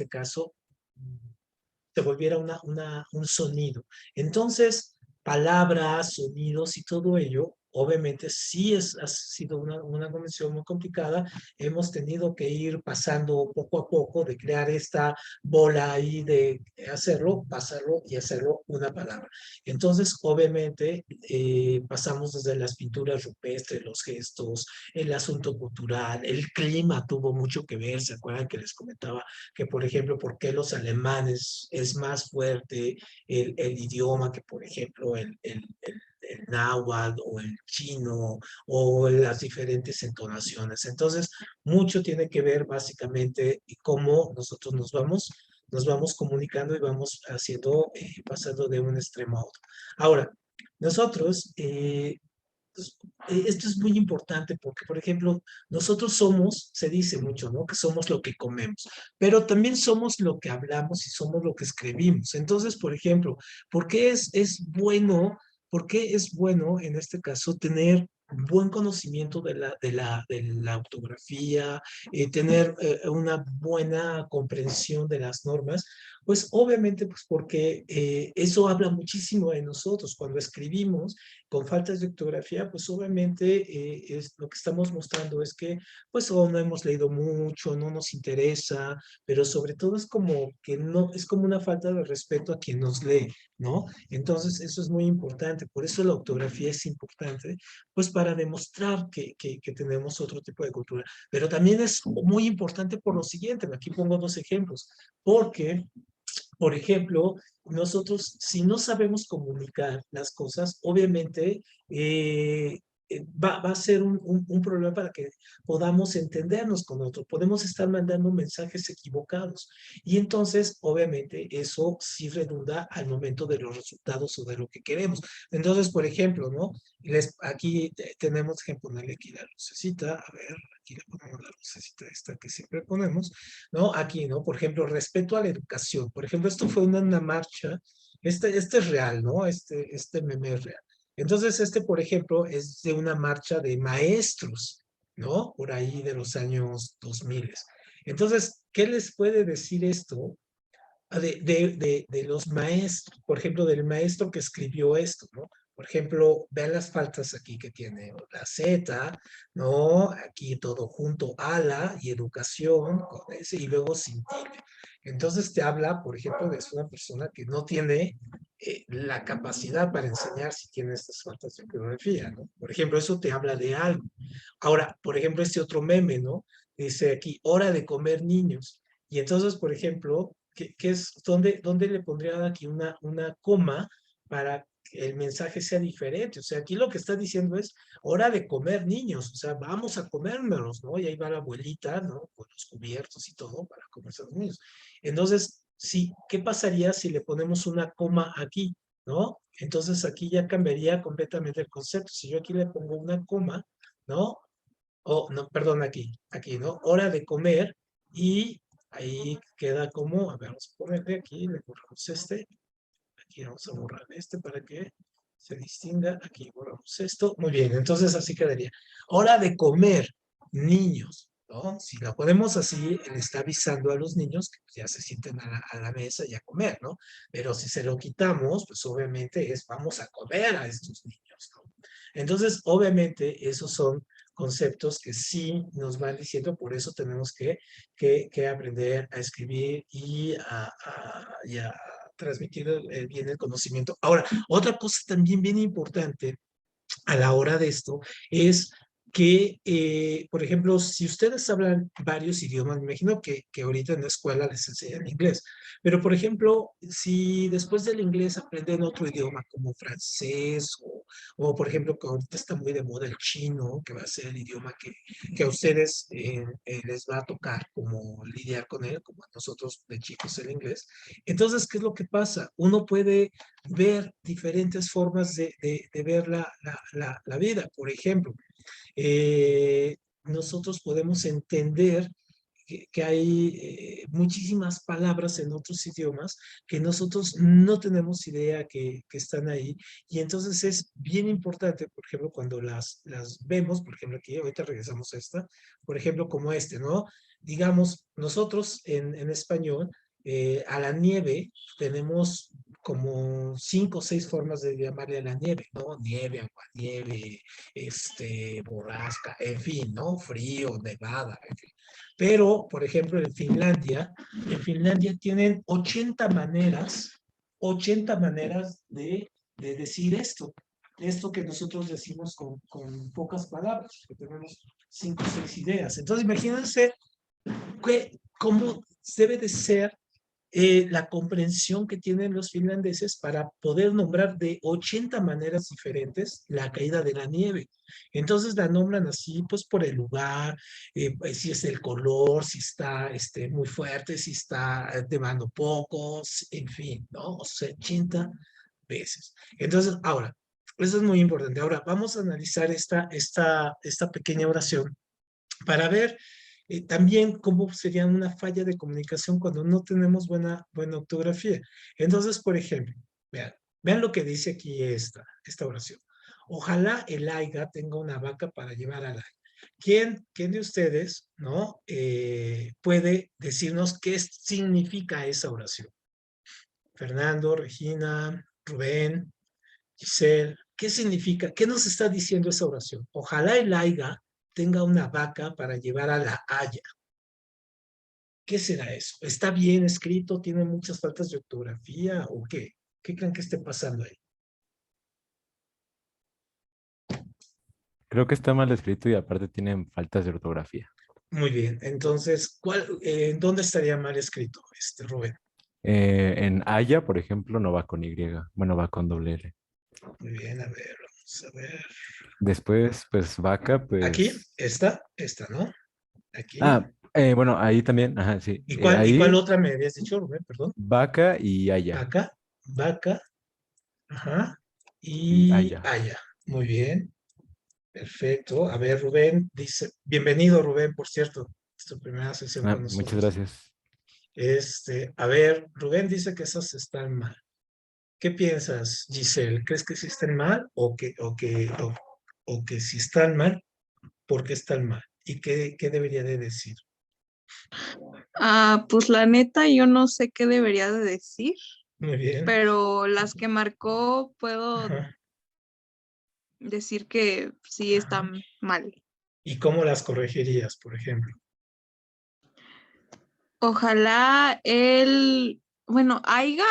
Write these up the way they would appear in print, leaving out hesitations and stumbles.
este caso, se volviera un sonido. Entonces, palabras, sonidos y todo ello, obviamente sí ha sido una convención muy complicada. Hemos tenido que ir pasando poco a poco de crear esta bola ahí de hacerlo, pasarlo y hacerlo una palabra. Entonces, obviamente, pasamos desde las pinturas rupestres, los gestos, el asunto cultural, el clima tuvo mucho que ver. ¿Se acuerdan que les comentaba que, por ejemplo, por qué los alemanes es más fuerte el idioma que, por ejemplo, el náhuatl o el chino o las diferentes entonaciones? Entonces, mucho tiene que ver básicamente cómo nosotros nos vamos comunicando y vamos haciendo, pasando de un extremo a otro. Ahora, nosotros, pues, esto es muy importante porque, por ejemplo, nosotros somos, se dice mucho, ¿no? Que somos lo que comemos, pero también somos lo que hablamos y somos lo que escribimos. Entonces, por ejemplo, ¿por qué es bueno, por qué es bueno en este caso tener buen conocimiento de la ortografía, tener una buena comprensión de las normas? Pues obviamente, pues porque eso habla muchísimo de nosotros. Cuando escribimos con faltas de ortografía, pues obviamente es, lo que estamos mostrando es que pues no hemos leído mucho, no nos interesa, pero sobre todo es como que no, es como una falta de respeto a quien nos lee, ¿no? Entonces eso es muy importante, por eso la ortografía es importante, pues para demostrar que tenemos otro tipo de cultura, pero también es muy importante por lo siguiente. Aquí pongo dos ejemplos, porque por ejemplo, nosotros, si no sabemos comunicar las cosas, obviamente va a ser un problema para que podamos entendernos con otro. Podemos estar mandando mensajes equivocados. Y entonces, obviamente, eso sí redunda al momento de los resultados o de lo que queremos. Entonces, por ejemplo, ¿no? Aquí tenemos que ponerle aquí la lucecita. A ver, aquí le ponemos la lucecita esta que siempre ponemos, ¿no? Aquí, ¿no? Por ejemplo, respeto a la educación. Por ejemplo, esto fue una marcha, este es real, ¿no? Este meme es real. Entonces, por ejemplo, es de una marcha de maestros, ¿no? Por ahí de los años 2000. Entonces, ¿qué les puede decir esto de los maestros? Por ejemplo, del maestro que escribió esto, ¿no? Por ejemplo, vean las faltas aquí que tiene la Z, ¿no? Aquí todo junto, ala y educación, con ese, y luego sin tilde. Entonces te habla, por ejemplo, de una persona que no tiene la capacidad para enseñar si tiene estas faltas de ortografía, ¿no? Por ejemplo, eso te habla de algo. Ahora, por ejemplo, este otro meme, ¿no? Dice aquí, hora de comer niños. Y entonces, por ejemplo, ¿qué es, dónde le pondría aquí una coma para que el mensaje sea diferente? O sea, aquí lo que está diciendo es hora de comer niños, o sea, vamos a comérmelos, ¿no? Y ahí va la abuelita, ¿no? Con los cubiertos y todo para comerse a los niños. Entonces, sí, ¿qué pasaría si le ponemos una coma aquí, ¿no? Entonces aquí ya cambiaría completamente el concepto. Si yo aquí le pongo una coma, ¿no? O, no, perdón, aquí, ¿no? Hora de comer y ahí queda como, a ver, vamos a ponerle aquí, le borramos aquí vamos a borrar para que se distinga, aquí borramos esto, muy bien, entonces así quedaría. Hora de comer, niños, ¿no? Si la ponemos así, le está avisando a los niños que ya se sienten a la mesa y a comer, ¿no? Pero si se lo quitamos, pues obviamente es vamos a comer a estos niños, ¿no? Entonces, obviamente, esos son conceptos que sí nos van diciendo, por eso tenemos que aprender a escribir y a transmitir bien el conocimiento. Ahora, otra cosa también bien importante a la hora de esto es que, por ejemplo, si ustedes hablan varios idiomas, me imagino que ahorita en la escuela les enseñan inglés, pero por ejemplo, si después del inglés aprenden otro idioma como francés o por ejemplo, que ahorita está muy de moda el chino, que va a ser el idioma que a ustedes les va a tocar como lidiar con él, como a nosotros de chicos el inglés, entonces, ¿qué es lo que pasa? Uno puede ver diferentes formas de ver la vida. Por ejemplo, nosotros podemos entender que hay muchísimas palabras en otros idiomas que nosotros no tenemos idea que están ahí. Y entonces es bien importante, por ejemplo, cuando las vemos, por ejemplo, aquí, ahorita regresamos a esta, por ejemplo, como este, ¿no? Digamos, nosotros en español, a la nieve tenemos como 5 o 6 formas de llamarle a la nieve, ¿no? Nieve, aguanieve, borrasca, en fin, ¿no? Frío, nevada, en fin. Pero, por ejemplo, en Finlandia tienen 80 maneras de decir esto que nosotros decimos con pocas palabras, que tenemos 5 o 6 ideas. Entonces, imagínense cómo debe de ser la comprensión que tienen los finlandeses para poder nombrar de 80 maneras diferentes la caída de la nieve. Entonces la nombran así, pues por el lugar, pues, si es el color, si está muy fuerte, si está nevando poco, en fin, ¿no? O sea, 80 veces. Entonces, ahora, eso es muy importante. Ahora, vamos a analizar esta pequeña oración para ver también cómo sería una falla de comunicación cuando no tenemos buena ortografía. Entonces, por ejemplo, vean lo que dice aquí esta oración. Ojalá el Aiga tenga una vaca para llevar al Aiga. ¿Quién de ustedes, no, puede decirnos qué significa esa oración? Fernando, Regina, Rubén, Giselle, ¿qué significa? ¿Qué nos está diciendo esa oración? Ojalá el Aiga tenga una vaca para llevar a la Haya. ¿Qué será eso? ¿Está bien escrito? ¿Tiene muchas faltas de ortografía o qué? ¿Qué creen que esté pasando ahí? Creo que está mal escrito y aparte tienen faltas de ortografía. Muy bien. Entonces, ¿dónde estaría mal escrito, Rubén? En Haya, por ejemplo, no va con Y. Bueno, va con doble L. Muy bien, a ver, vamos a ver. Después, pues vaca, Aquí, pues... esta, ¿no? Aquí. Bueno, ahí también, ajá, sí. ¿Y cuál Ahí, otra me habías dicho, Rubén? Perdón. vaca y Haya. Vaca, vaca, ajá, Y y Haya. allá. Muy bien. Perfecto. A ver, Rubén dice, bienvenido, Rubén, por cierto, es tu primera sesión con Muchas nosotros. gracias. A ver, Rubén dice que esas están mal. ¿Qué piensas, Giselle? ¿Crees que sí están mal o que si están mal, por qué están mal? ¿Y qué debería de decir? Pues la neta, yo no sé qué debería de decir, Muy bien. pero las que marcó puedo Ajá, decir que sí ajá. están mal. ¿Y cómo las corregirías, por ejemplo? Ojalá bueno, Aiga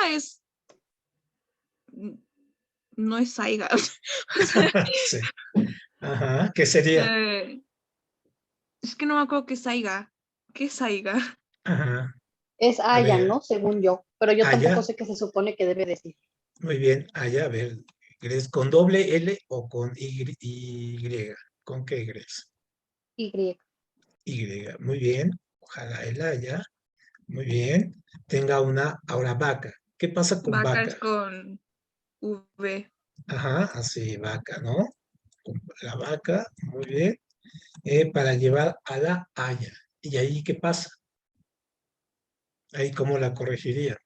no es Aiga. O sea, Sí. Ajá. ¿Qué sería? eh, es que no me acuerdo qué es Aiga. ¿Qué es Aiga? Ajá. Es A Aya, ver, ¿no? Según yo, pero yo tampoco allá. sé qué se supone que debe decir. Muy bien, allá, a ver, ¿crees con doble L o con Y? ¿Con qué crees? Y. Y, muy bien, ojalá el haya, muy bien, tenga ahora vaca. ¿Qué pasa con Vaca es vaca? con V. Ajá, así vaca, ¿no? La vaca, muy bien, para llevar a la haya. ¿Y ahí qué pasa? Ahí cómo la corregiría.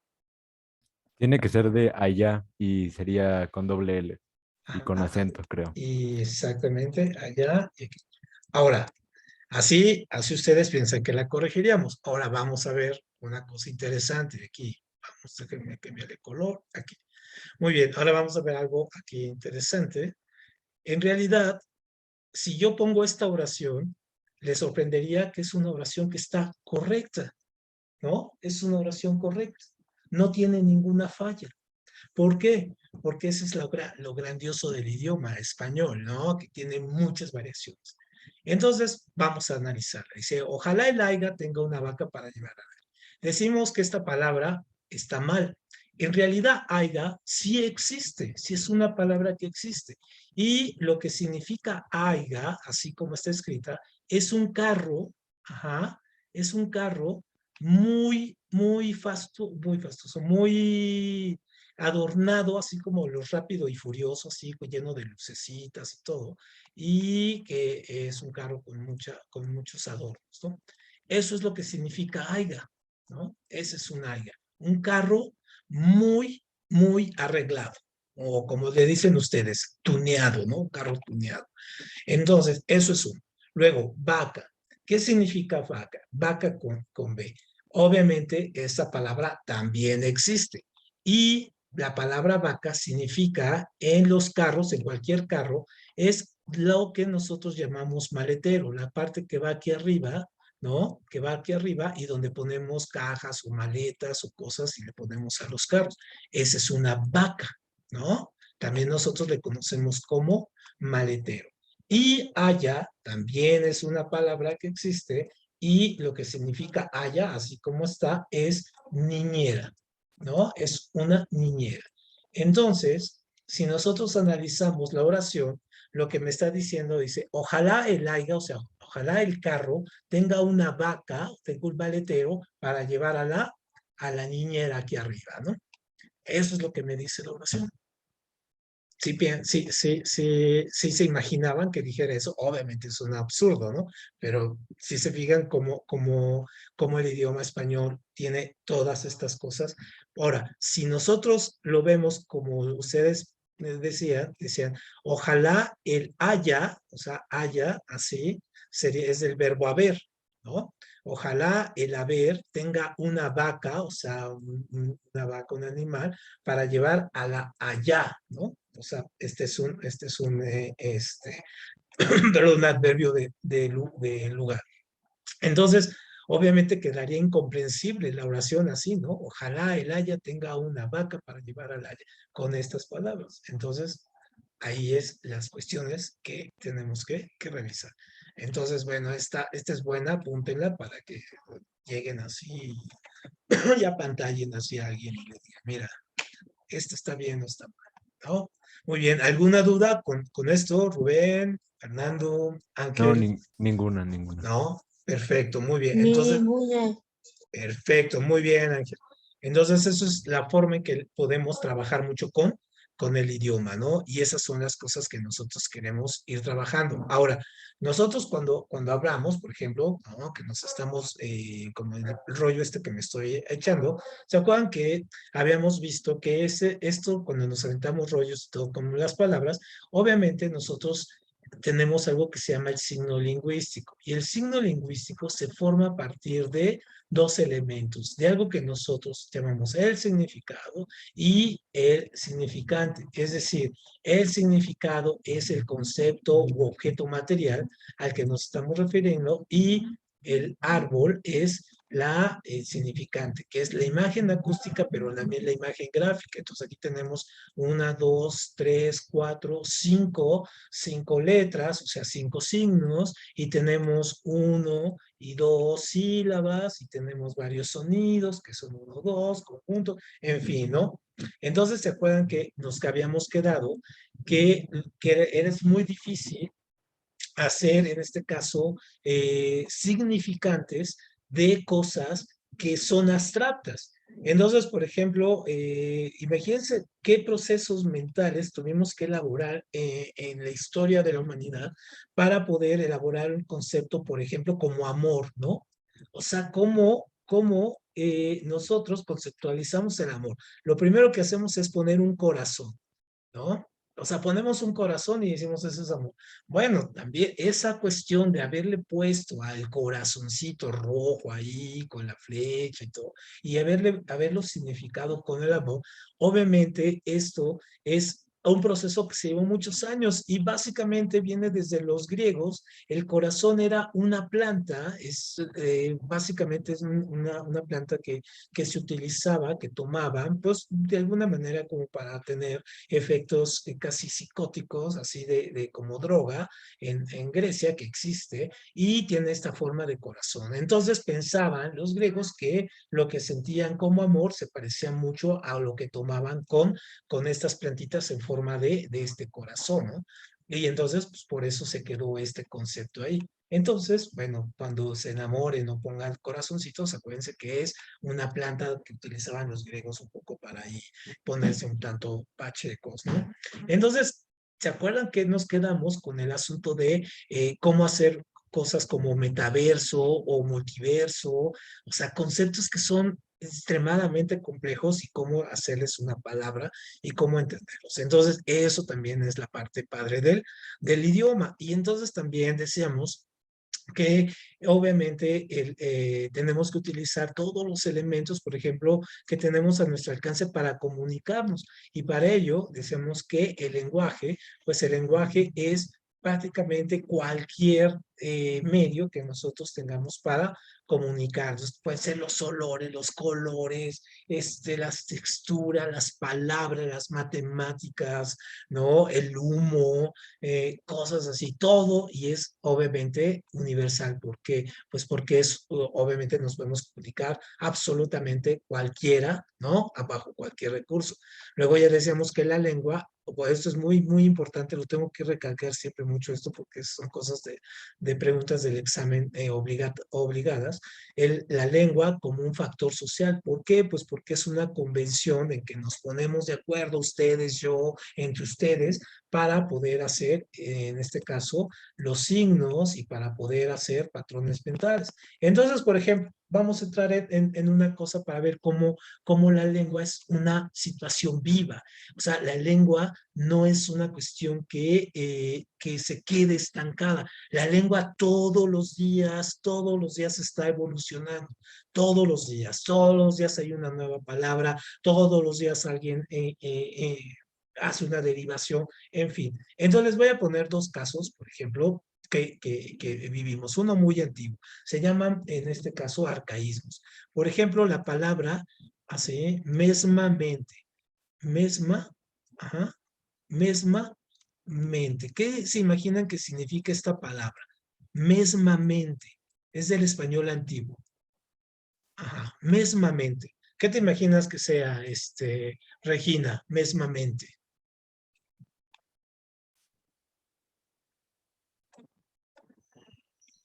Tiene que ser de Haya y sería con doble L y Ajá, con acento, creo. y exactamente, allá y aquí. Ahora, así ustedes piensan que la corregiríamos. Ahora vamos a ver una cosa interesante aquí. Vamos a cambiar de color aquí. Muy bien, ahora vamos a ver algo aquí interesante. En realidad, si yo pongo esta oración, les sorprendería que es una oración que está correcta, ¿no? Es una oración correcta. No tiene ninguna falla. ¿Por qué? Porque ese es lo grandioso del idioma español, ¿no? Que tiene muchas variaciones. Entonces, vamos a analizarla. Dice, ojalá el aiga tenga una vaca para llevar a la. Decimos que esta palabra está mal. En realidad, aiga sí existe, sí es una palabra que existe. Y lo que significa aiga, así como está escrita, es un carro, ajá, es un carro muy fastoso, muy adornado, así como los Rápido y Furioso, así lleno de lucecitas y todo, y que es un carro con muchos adornos, ¿no? Eso es lo que significa aiga, ¿no? Ese es un aiga. Un carro muy, muy arreglado. O como le dicen ustedes, tuneado, ¿no? Un carro tuneado. Entonces, eso es uno. Luego, vaca. ¿Qué significa vaca? Vaca con B. Obviamente, esa palabra también existe. Y la palabra vaca significa en los carros, en cualquier carro, es lo que nosotros llamamos maletero, la parte que va aquí arriba, ¿no? Que va aquí arriba y donde ponemos cajas o maletas o cosas y le ponemos a los carros. Esa es una vaca, ¿no? También nosotros le conocemos como maletero. Y haya también es una palabra que existe y lo que significa haya, así como está, es niñera, ¿no? Es una niñera. Entonces, si nosotros analizamos la oración, lo que me está diciendo dice, ojalá el haya, o sea, ojalá el carro tenga una vaca, tenga un maletero para llevar a la niñera aquí arriba, ¿no? Eso es lo que me dice la oración. Sí se imaginaban que dijera eso, obviamente es un absurdo, ¿no? Pero si se fijan cómo el idioma español tiene todas estas cosas. Ahora, si nosotros lo vemos como ustedes decían, ojalá el haya, o sea, haya, así, es el verbo haber, ¿no? Ojalá el haber tenga una vaca, o sea, una vaca, un animal, para llevar a la allá, ¿no? O sea, perdón, un adverbio de lugar. Entonces, obviamente quedaría incomprensible la oración así, ¿no? Ojalá el haya tenga una vaca para llevar al haya, con estas palabras. Entonces, ahí es las cuestiones que tenemos que revisar. Entonces, bueno, esta es buena, apúntenla para que lleguen así, y apantallen así a alguien y le digan, mira, esto está bien o está mal, ¿no? Muy bien, ¿alguna duda con esto, Rubén, Fernando, No, Ángel? ninguna, ninguna. No, perfecto, muy bien. Entonces, Ninguna. perfecto, muy bien, Ángel. Entonces, eso es la forma en que podemos trabajar mucho con el idioma, ¿no? Y esas son las cosas que nosotros queremos ir trabajando. Ahora, nosotros cuando hablamos, por ejemplo, ¿no? Que nos estamos, como el rollo este que me estoy echando, ¿se acuerdan que habíamos visto que esto, cuando nos aventamos rollos y todo con las palabras, obviamente nosotros tenemos algo que se llama el signo lingüístico. Y el signo lingüístico se forma a partir de dos elementos, de algo que nosotros llamamos el significado y el significante. Es decir, el significado es el concepto u objeto material al que nos estamos refiriendo y el árbol es la significante, que es la imagen acústica, pero también la imagen gráfica. Entonces aquí tenemos 1, 2, 3, 4, 5 letras, o sea, 5 signos, y tenemos 1 y 2 sílabas, y tenemos varios sonidos, que son 1, 2, conjunto, en fin, ¿no? Entonces, ¿se acuerdan que nos habíamos quedado que eres muy difícil hacer, en este caso, significantes de cosas que son abstractas? Entonces, por ejemplo, imagínense qué procesos mentales tuvimos que elaborar en la historia de la humanidad para poder elaborar un concepto, por ejemplo, como amor, ¿no? O sea, cómo nosotros conceptualizamos el amor. Lo primero que hacemos es poner un corazón, ¿no? O sea, ponemos un corazón y decimos, eso es amor. Bueno, también esa cuestión de haberle puesto al corazoncito rojo ahí, con la flecha y todo, y haberlo significado con el amor, obviamente esto es un proceso que se llevó muchos años y básicamente viene desde los griegos. El corazón era una planta, básicamente es una planta que se utilizaba, que tomaban, pues de alguna manera como para tener efectos casi psicóticos, así de como droga, en Grecia, que existe, y tiene esta forma de corazón. Entonces pensaban los griegos que lo que sentían como amor se parecía mucho a lo que tomaban con estas plantitas en forma de este corazón, ¿no? Y entonces, pues por eso se quedó este concepto ahí. Entonces, bueno, cuando se enamoren o pongan corazoncitos, acuérdense que es una planta que utilizaban los griegos un poco para ahí ponerse un tanto pachecos, ¿no? Entonces, ¿se acuerdan que nos quedamos con el asunto de cómo hacer cosas como metaverso o multiverso, o sea, conceptos que son extremadamente complejos y cómo hacerles una palabra y cómo entenderlos. Entonces, eso también es la parte padre del idioma. Y entonces también decíamos que obviamente tenemos que utilizar todos los elementos, por ejemplo, que tenemos a nuestro alcance para comunicarnos. Y para ello, decimos que el lenguaje, pues el lenguaje es prácticamente cualquier medio que nosotros tengamos para comunicarnos. Pueden ser los olores, los colores, las texturas, las palabras, las matemáticas, ¿no? El humo, cosas así, todo, y es obviamente universal. ¿Por qué? Pues porque es, obviamente nos podemos comunicar absolutamente cualquiera, ¿no? Bajo cualquier recurso. Luego ya decíamos que la lengua, pues esto es muy, muy importante, lo tengo que recalcar siempre mucho esto porque son cosas de preguntas del examen obligadas. La lengua como un factor social. ¿Por qué? Pues porque es una convención en que nos ponemos de acuerdo, ustedes, yo, entre ustedes, para poder hacer, en este caso, los signos y para poder hacer patrones mentales. Entonces, por ejemplo, vamos a entrar en una cosa para ver cómo la lengua es una situación viva. O sea, la lengua no es una cuestión que se quede estancada. La lengua todos los días está evolucionando. Todos los días hay una nueva palabra, todos los días alguien hace una derivación, en fin. Entonces les voy a poner dos casos, por ejemplo, que vivimos. Uno muy antiguo. Se llaman, en este caso, arcaísmos. Por ejemplo, la palabra así, mesmamente. Mesma, ajá, mesmamente. ¿Qué se imaginan que significa esta palabra? Mesmamente. Es del español antiguo. Ajá, mesmamente. ¿Qué te imaginas que sea, Regina, mesmamente?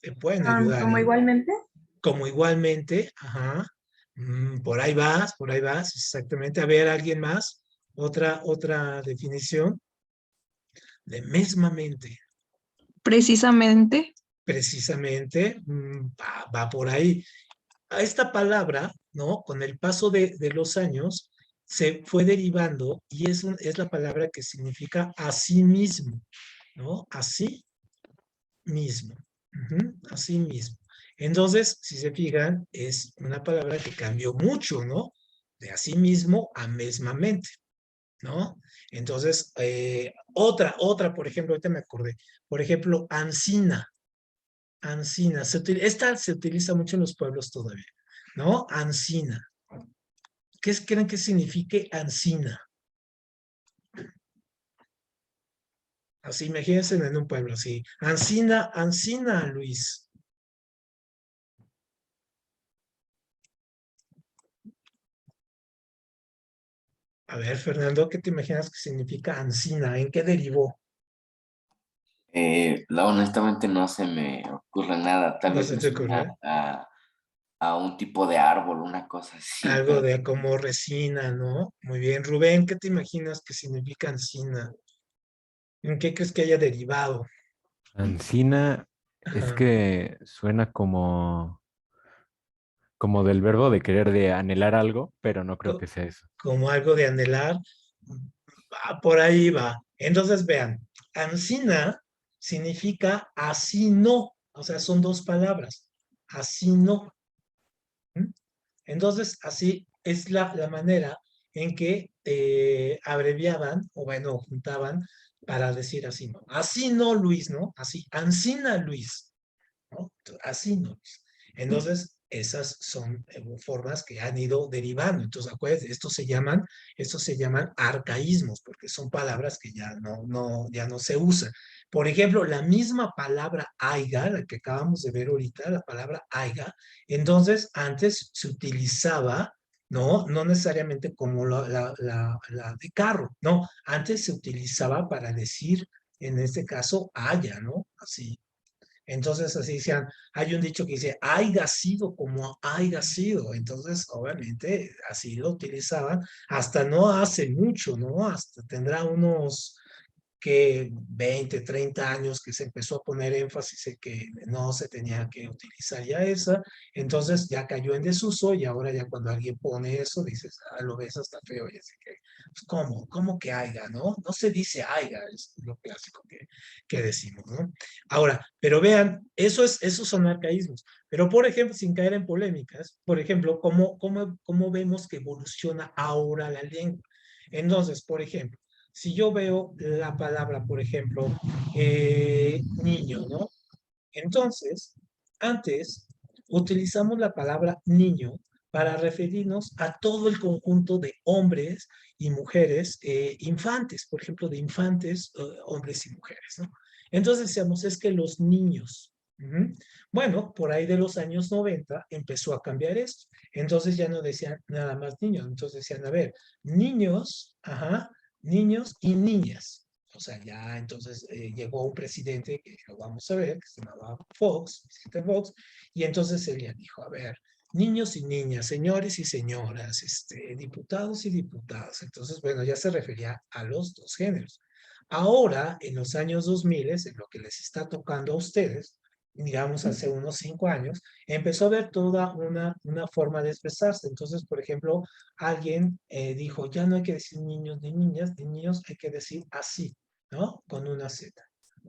Te pueden ayudar, Como ¿eh? igualmente. Como igualmente, ajá. Por ahí vas, exactamente. A ver, ¿alguien más? Otra definición de mesmamente. Precisamente. Precisamente, va por ahí. A esta palabra, ¿no? Con el paso de los años, se fue derivando y es la palabra que significa así mismo, ¿no? Así mismo. Así mismo. Entonces, si se fijan, es una palabra que cambió mucho, ¿no? De así mismo a mesmamente, ¿no? Entonces, otra, por ejemplo, ahorita me acordé, por ejemplo, ancina. Ancina. Esta se utiliza mucho en los pueblos todavía, ¿no? Ancina. ¿Qué creen que signifique ancina? Así, imagínense en un pueblo así. Ancina, ancina, Luis. A ver, Fernando, ¿qué te imaginas que significa ancina? ¿En qué derivó? Honestamente no se me ocurre nada. Tal ¿No vez se me te suena ocurre? a un tipo de árbol, una cosa así, Algo pero de como resina, ¿no? Muy bien. Rubén, ¿qué te imaginas que significa ancina? ¿En qué crees que haya derivado? Ancina es Ajá. que suena como del verbo de querer, de anhelar algo, pero no creo que sea eso. Como algo de anhelar. Por ahí va. Entonces, vean, ancina significa así no. O sea, son dos palabras. Así no. ¿Mm? Entonces, así es la manera en que abreviaban, o bueno, juntaban para decir así no. Así no, Luis, ¿no? Así, ancina, Luis, ¿no? Así no. Entonces, esas son formas que han ido derivando. Entonces, acuérdense, estos se llaman arcaísmos, porque son palabras que ya no se usan. Por ejemplo, la misma palabra aiga, la que acabamos de ver ahorita, la palabra aiga, entonces antes se utilizaba, no necesariamente como la de carro, no, antes se utilizaba para decir, en este caso, haya, ¿no? Así. Entonces, así decían, hay un dicho que dice, haya sido como haya sido. Entonces, obviamente, así lo utilizaban hasta no hace mucho, ¿no? Hasta tendrá unos que 20, 30 años que se empezó a poner énfasis en que no se tenía que utilizar ya esa, entonces ya cayó en desuso y ahora ya cuando alguien pone eso dices, ah, lo ves hasta feo y así que, pues, ¿cómo que haiga, no? No se dice haiga, es lo clásico que decimos, ¿no? Ahora, pero vean, esos son arcaísmos, pero por ejemplo, sin caer en polémicas, por ejemplo, ¿cómo vemos que evoluciona ahora la lengua? Entonces, por ejemplo, si yo veo la palabra, por ejemplo, niño, ¿no? Entonces, antes utilizamos la palabra niño para referirnos a todo el conjunto de hombres y mujeres infantes, por ejemplo, de infantes, hombres y mujeres, ¿no? Entonces decíamos, es que los niños, bueno, por ahí de los años 90 empezó a cambiar esto. Entonces ya no decían nada más niños, entonces decían, a ver, niños, ajá, niños y niñas. O sea, ya entonces llegó un presidente que lo vamos a ver, que se llamaba Fox, presidente Fox, y entonces él ya dijo, a ver, niños y niñas, señores y señoras, diputados y diputadas. Entonces, bueno, ya se refería a los dos géneros. Ahora, en los años 2000, en lo que les está tocando a ustedes, digamos hace unos 5 años, empezó a haber toda una forma de expresarse. Entonces, por ejemplo, alguien dijo, ya no hay que decir niños ni niñas, de niños hay que decir así, ¿no? Con una Z,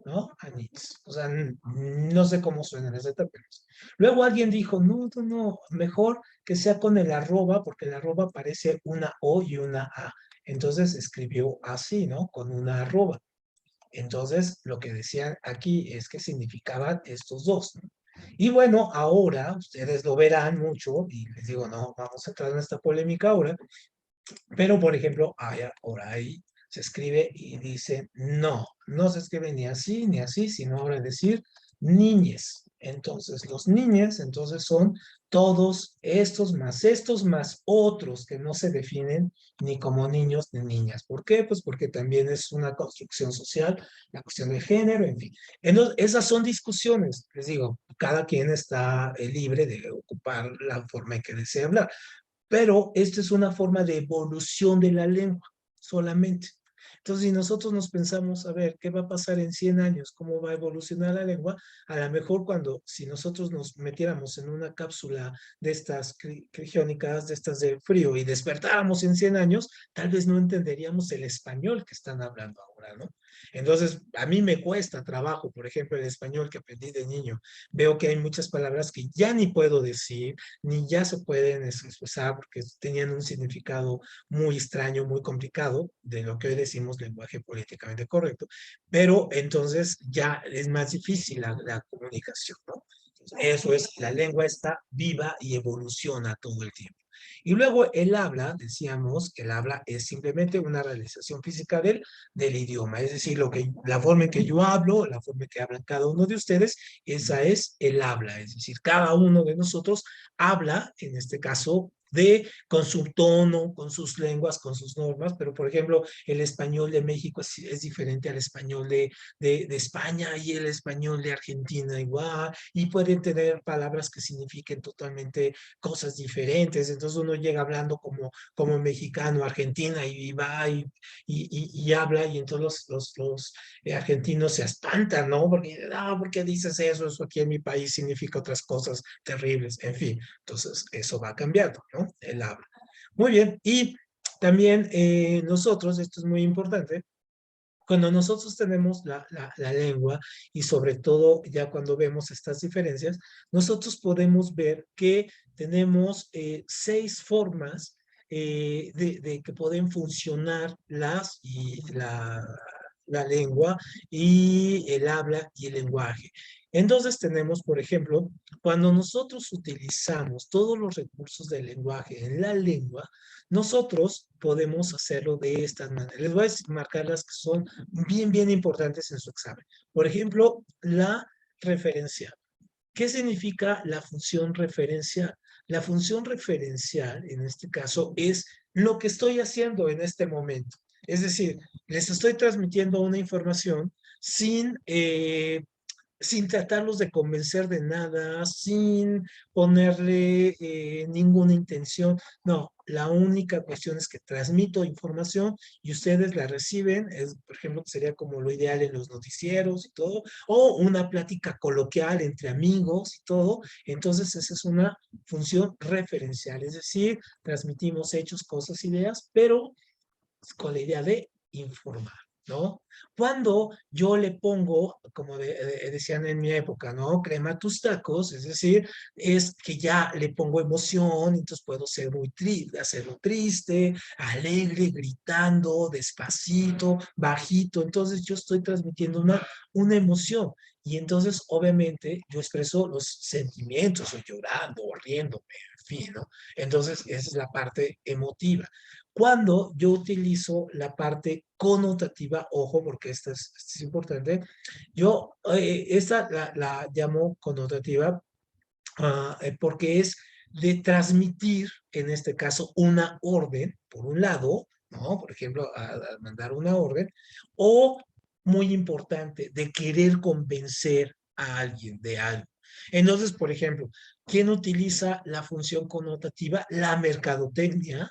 ¿no? Anits. O sea, no sé cómo suena la Z, pero... Luego alguien dijo, no, mejor que sea con el arroba, porque el arroba parece una O y una A. Entonces escribió así, ¿no? Con una arroba. Entonces, lo que decían aquí es que significaban estos dos, ¿no? Y bueno, ahora ustedes lo verán mucho, y les digo, no, vamos a entrar en esta polémica ahora, pero por ejemplo, por ahí se escribe y dice, no se escribe ni así, sino ahora decir niñes. Entonces, los niñes, entonces son todos estos más otros que no se definen ni como niños ni niñas. ¿Por qué? Pues porque también es una construcción social, la cuestión de género, en fin. Entonces, esas son discusiones, les digo, cada quien está libre de ocupar la forma en que desea hablar. Pero esta es una forma de evolución de la lengua solamente. Entonces, si nosotros nos pensamos, a ver, ¿qué va a pasar en 100 años? ¿Cómo va a evolucionar la lengua? A lo mejor si nosotros nos metiéramos en una cápsula de estas criogénicas, de estas de frío, y despertáramos en 100 años, tal vez no entenderíamos el español que están hablando ahora, ¿no? Entonces, a mí me cuesta trabajo, por ejemplo, el español que aprendí de niño. Veo que hay muchas palabras que ya ni puedo decir, ni ya se pueden expresar porque tenían un significado muy extraño, muy complicado, de lo que hoy decimos lenguaje políticamente correcto, pero entonces ya es más difícil la comunicación, ¿no? Eso es, la lengua está viva y evoluciona todo el tiempo. Y luego el habla, decíamos que el habla es simplemente una realización física del idioma, es decir, la forma en que yo hablo, la forma en que hablan cada uno de ustedes, esa es el habla, es decir, cada uno de nosotros habla, en este caso, con su tono, con sus lenguas, con sus normas, pero por ejemplo, el español de México es diferente al español de España y el español de Argentina igual, y pueden tener palabras que signifiquen totalmente cosas diferentes, entonces uno llega hablando como mexicano, argentina, y va y habla, y entonces los argentinos se espantan, ¿no? Porque, ¿por qué dices eso? Eso aquí en mi país significa otras cosas terribles, en fin. Entonces, eso va cambiando, ¿no? El habla. Muy bien, y también nosotros, esto es muy importante, cuando nosotros tenemos la lengua y sobre todo ya cuando vemos estas diferencias, nosotros podemos ver que tenemos 6 formas de que pueden funcionar la lengua y el habla y el lenguaje. Entonces tenemos, por ejemplo, cuando nosotros utilizamos todos los recursos del lenguaje en la lengua, nosotros podemos hacerlo de estas maneras. Les voy a marcar las que son bien importantes en su examen. Por ejemplo, la referencial. ¿Qué significa la función referencial? La función referencial, en este caso, es lo que estoy haciendo en este momento. Es decir, les estoy transmitiendo una información sin sin tratarlos de convencer de nada, sin ponerle ninguna intención. No, la única cuestión es que transmito información y ustedes la reciben, por ejemplo, sería como lo ideal en los noticieros y todo, o una plática coloquial entre amigos y todo. Entonces, esa es una función referencial, es decir, transmitimos hechos, cosas, ideas, pero con la idea de informar, ¿no? Cuando yo le pongo, como decían en mi época, ¿no? Crema a tus tacos, es decir, es que ya le pongo emoción, entonces puedo ser muy triste, hacerlo triste, alegre, gritando, despacito, bajito, entonces yo estoy transmitiendo una emoción. Y entonces, obviamente, yo expreso los sentimientos, o llorando, o riéndome, en fin, ¿no? Entonces, esa es la parte emotiva. Cuando yo utilizo la parte connotativa, ojo, porque esta es importante, yo esta la llamo connotativa porque es de transmitir, en este caso, una orden, por un lado, ¿no? Por ejemplo, a mandar una orden, o muy importante, de querer convencer a alguien de algo. Entonces, por ejemplo, ¿quién utiliza la función connotativa? La mercadotecnia,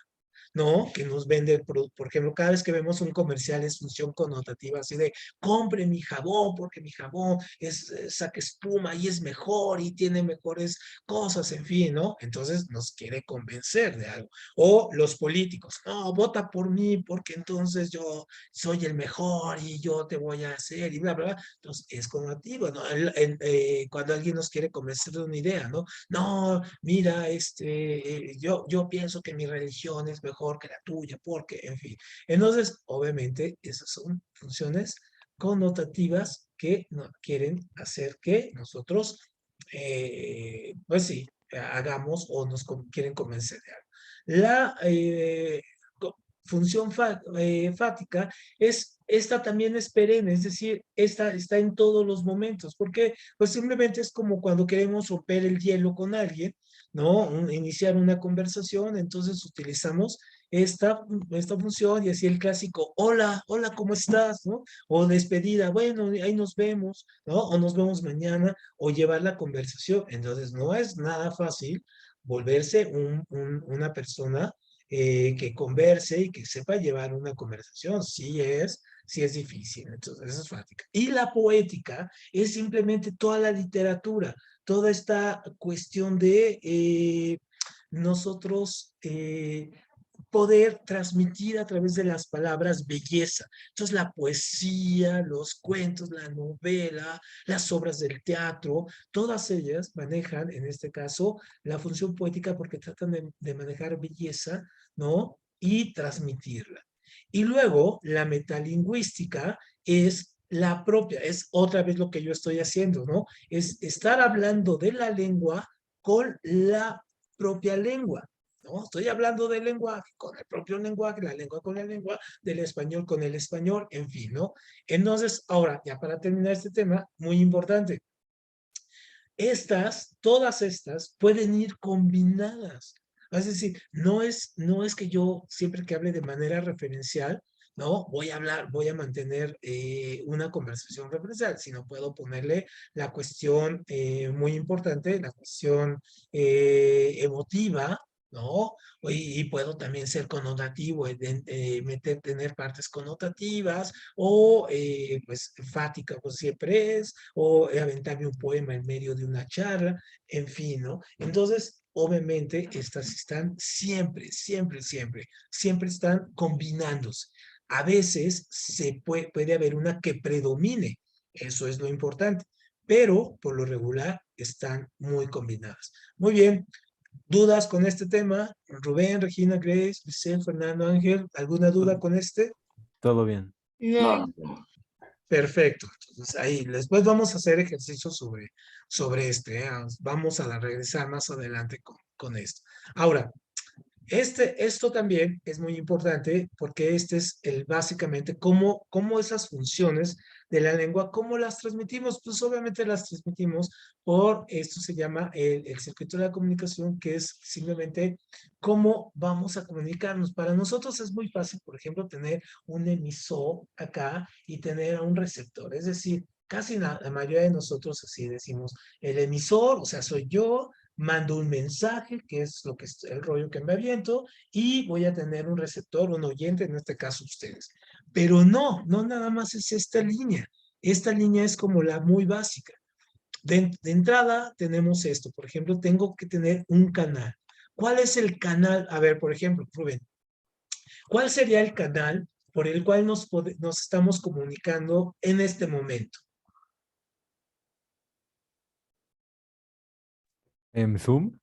¿no? Que nos vende el producto. Por ejemplo, cada vez que vemos un comercial es función connotativa, así de, compre mi jabón porque mi jabón saca espuma y es mejor y tiene mejores cosas, en fin, ¿no? Entonces nos quiere convencer de algo. O los políticos, no, vota por mí porque entonces yo soy el mejor y yo te voy a hacer y bla, bla, bla. Entonces es connotativa, ¿no? Cuando alguien nos quiere convencer de una idea, ¿no? No, mira, yo pienso que mi religión es mejor que la tuya, porque, en fin. Entonces, obviamente, esas son funciones connotativas que no quieren hacer que nosotros, pues sí, hagamos o nos quieren convencer de algo. La función fática esta también es perenne, es decir, esta está en todos los momentos, porque pues simplemente es como cuando queremos romper el hielo con alguien, ¿no? Iniciar una conversación, entonces utilizamos esta función y así el clásico, hola, hola, ¿cómo estás? ¿No? O despedida, bueno, ahí nos vemos, ¿no? O nos vemos mañana, o llevar la conversación. Entonces no es nada fácil volverse una persona que converse y que sepa llevar una conversación. Sí es difícil, entonces eso es fácil. Y la poética es simplemente toda la literatura, toda esta cuestión de nosotros poder transmitir a través de las palabras belleza. Entonces la poesía, los cuentos, la novela, las obras del teatro, todas ellas manejan, en este caso, la función poética porque tratan de manejar belleza, ¿no? Y transmitirla. Y luego la metalingüística es la propia, es otra vez lo que yo estoy haciendo, ¿no? Es estar hablando de la lengua con la propia lengua, ¿no? Estoy hablando del lenguaje con el propio lenguaje, la lengua con la lengua, del español con el español, en fin, ¿no? Entonces, ahora, ya para terminar este tema, muy importante, todas estas pueden ir combinadas. Es decir, no es que yo siempre que hable de manera referencial, no, voy a mantener una conversación referencial, sino puedo ponerle la cuestión muy importante, la cuestión emotiva, ¿no? Y puedo también ser connotativo, tener partes connotativas, o pues enfática, pues siempre es, o aventarme un poema en medio de una charla, en fin, ¿no? Entonces, obviamente, estas están siempre están combinándose. A veces puede haber una que predomine, eso es lo importante, pero por lo regular están muy combinadas. Muy bien, ¿dudas con este tema? Rubén, Regina, Grace, Vicente, Fernando, Ángel, ¿alguna duda con este? Todo bien. No, Bien. no. Perfecto. Entonces ahí, después vamos a hacer ejercicio sobre este. Vamos a regresar más adelante con esto. Ahora, esto también es muy importante porque este es básicamente cómo esas funciones de la lengua, cómo las transmitimos. Pues obviamente las transmitimos esto se llama el circuito de la comunicación, que es simplemente cómo vamos a comunicarnos. Para nosotros es muy fácil, por ejemplo, tener un emisor acá y tener un receptor. Es decir, Casi la mayoría de nosotros así decimos, el emisor, o sea, soy yo, mando un mensaje, que es lo que es el rollo que me aviento, y voy a tener un receptor, un oyente, en este caso ustedes. Pero no nada más es esta línea. Esta línea es como la muy básica. De entrada tenemos esto, por ejemplo, tengo que tener un canal. ¿Cuál es el canal? A ver, por ejemplo, Rubén, ¿cuál sería el canal por el cual nos estamos comunicando en este momento? ¿En Zoom?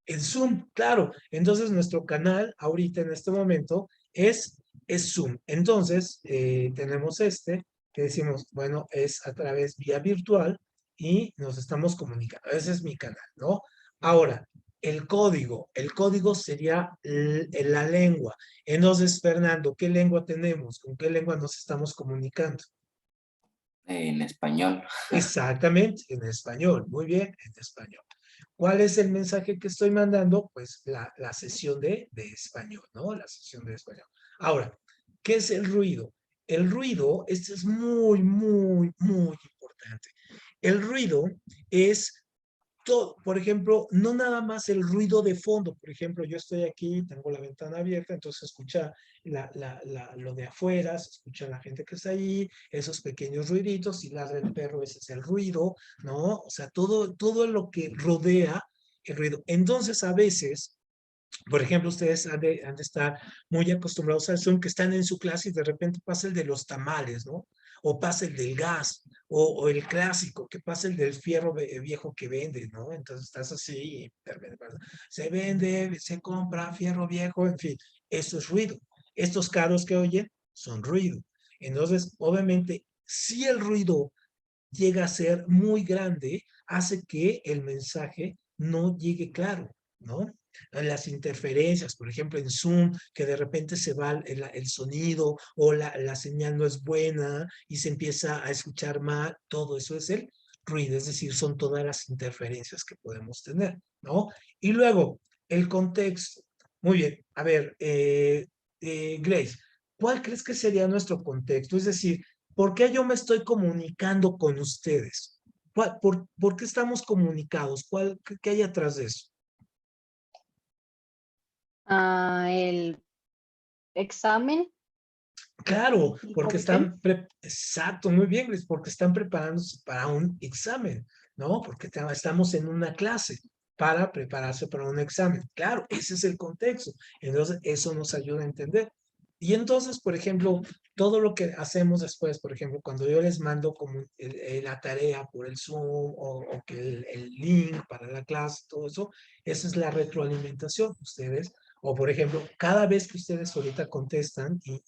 En Zoom, claro. Entonces, nuestro canal ahorita en este momento es Zoom. Entonces, tenemos este que decimos, bueno, es a través vía virtual y nos estamos comunicando. Ese es mi canal, ¿no? Ahora, el código sería la lengua. Entonces, Fernando, ¿qué lengua tenemos? ¿Con qué lengua nos estamos comunicando? En español. Exactamente, en español. Muy bien, en español. ¿Cuál es el mensaje que estoy mandando? Pues la sesión de español, ¿no? La sesión de español. Ahora, ¿qué es el ruido? El ruido, este es muy importante. El ruido es todo, por ejemplo, no nada más el ruido de fondo. Por ejemplo, yo estoy aquí, tengo la ventana abierta, entonces se escucha lo de afuera, se escucha la gente que está ahí, esos pequeños ruiditos, si ladra el perro, ese es el ruido, ¿no? O sea, todo lo que rodea el ruido. Entonces, a veces, por ejemplo, ustedes han de estar muy acostumbrados al Zoom, que están en su clase y de repente pasa el de los tamales, ¿no? O pasa el del gas, o el clásico, que pasa el del fierro viejo que vende, ¿no? Entonces estás así, y se vende, se compra fierro viejo, en fin, eso es ruido. Estos carros que oyen son ruido. Entonces, obviamente, si el ruido llega a ser muy grande, hace que el mensaje no llegue claro, ¿no? Las interferencias, por ejemplo, en Zoom, que de repente se va el sonido o la señal no es buena y se empieza a escuchar mal, todo eso es el ruido, es decir, son todas las interferencias que podemos tener, ¿no? Y luego, el contexto. Muy bien, a ver, Grace, ¿cuál crees que sería nuestro contexto? Es decir, ¿por qué yo me estoy comunicando con ustedes? ¿Por qué estamos comunicados? ¿Qué hay atrás de eso? El examen. Claro, porque ¿Revisión? exacto, muy bien, Luis, porque están preparándose para un examen, ¿no? Porque estamos en una clase para prepararse para un examen. Claro, ese es el contexto. Entonces, eso nos ayuda a entender. Y entonces, por ejemplo, todo lo que hacemos después, por ejemplo, cuando yo les mando como la tarea por el Zoom o que el link para la clase, todo eso, esa es la retroalimentación. Ustedes o por ejemplo, cada vez que ustedes ahorita contestan y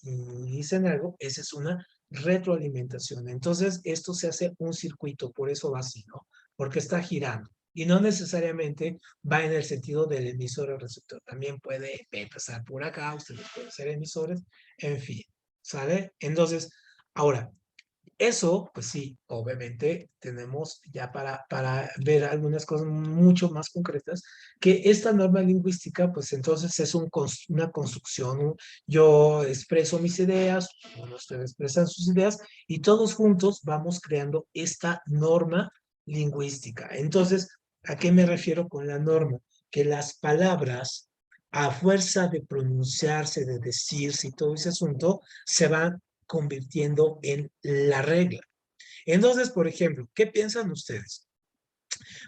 dicen algo, esa es una retroalimentación. Entonces, esto se hace un circuito, por eso va así, ¿no? Porque está girando. Y no necesariamente va en el sentido del emisor o receptor. También puede empezar por acá, ustedes pueden ser emisores, en fin, ¿sale? Entonces, ahora, eso, pues sí, obviamente tenemos ya para ver algunas cosas mucho más concretas, que esta norma lingüística, pues entonces es una construcción. Yo expreso mis ideas, ustedes expresan sus ideas, y todos juntos vamos creando esta norma lingüística. Entonces, ¿a qué me refiero con la norma? Que las palabras, a fuerza de pronunciarse, de decirse y todo ese asunto, se van convirtiendo en la regla. Entonces, por ejemplo, ¿qué piensan ustedes?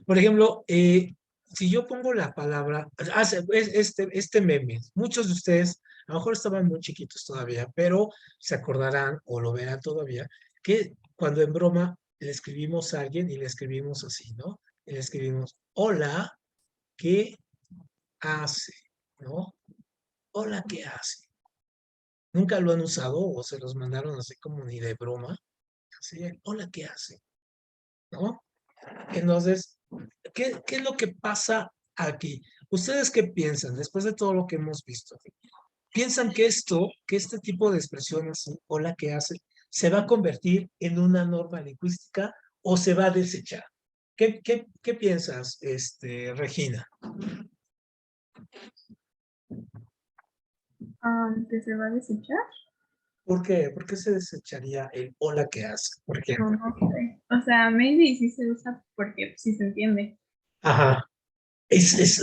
Por ejemplo, si yo pongo la palabra, este meme, muchos de ustedes, a lo mejor estaban muy chiquitos todavía, pero se acordarán o lo verán todavía, que cuando en broma le escribimos a alguien y le escribimos así, ¿no? Y le escribimos, hola, ¿qué hace? ¿No? Hola, ¿qué hace? ¿Nunca lo han usado o se los mandaron así como ni de broma? Así, hola, ¿qué hace? ¿No? Entonces, ¿qué es lo que pasa aquí? ¿Ustedes qué piensan después de todo lo que hemos visto? ¿Piensan que que este tipo de expresiones, hola, ¿qué hace? ¿Se va a convertir en una norma lingüística o se va a desechar? ¿Qué piensas, Regina? ¿Que se va a desechar? ¿Por qué? ¿Por qué se desecharía el hola, ¿qué hace? Por No, ejemplo. no sé. O sea, maybe sí se usa porque sí se entiende. Ajá.